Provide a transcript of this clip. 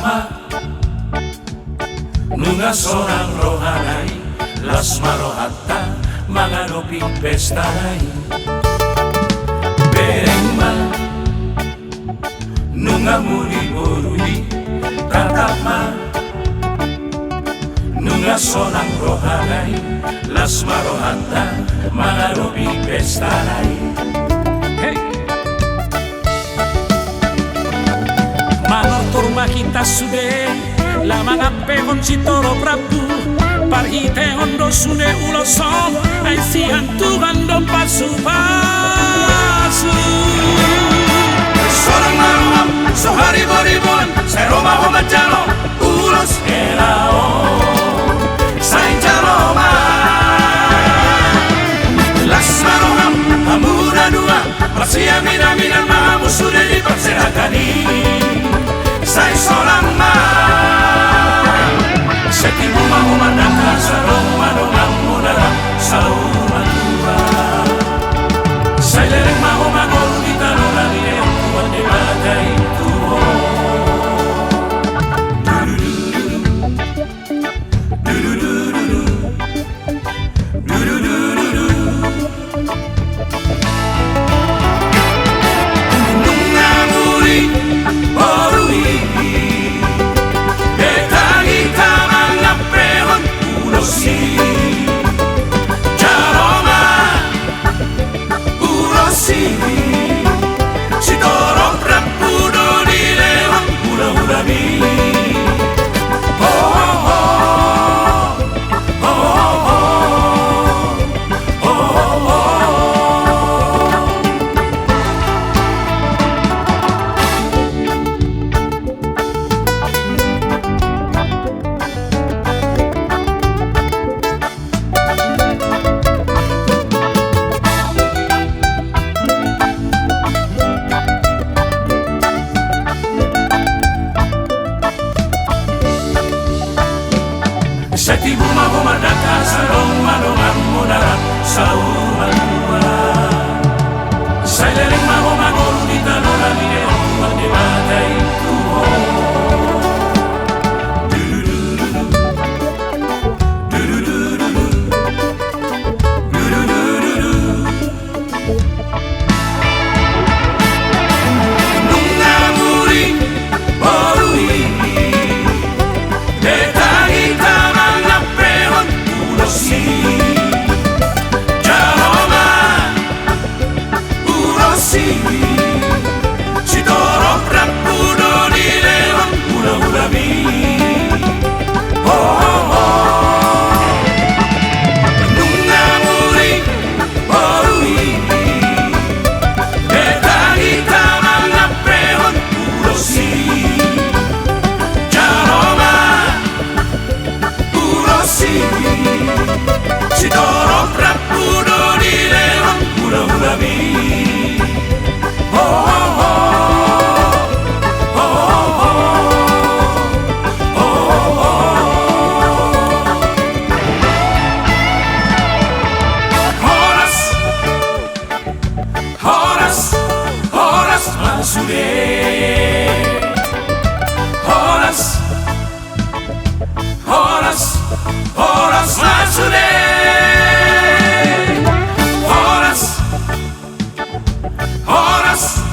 tatapma nunga sorang rohanay las marohata mga luping pestanay berengma nunga muli-muli tatapma nunga sorang rohanay las marohata mga luping pestanay. Turma kita sude la mga pehon si toro prapu parhite hondo sude ulo sol ay siyan tugando pasu pasu Sorang maruham sohari boribon sa Roma homajano ulos elao sain jaloma las maruham amuna dua masih amina mahamu sude di perserakani sai sorang ma setimu mau mandaka sarong madongang mudaram sauma tua sai lereng mau mangol di tanora di leong kuat di bagai tuho Setimu mau mandaka sarong madongang mudaram sauma tua sai lereng mau mangol di tanora di leong kuat di bagai tuho Horas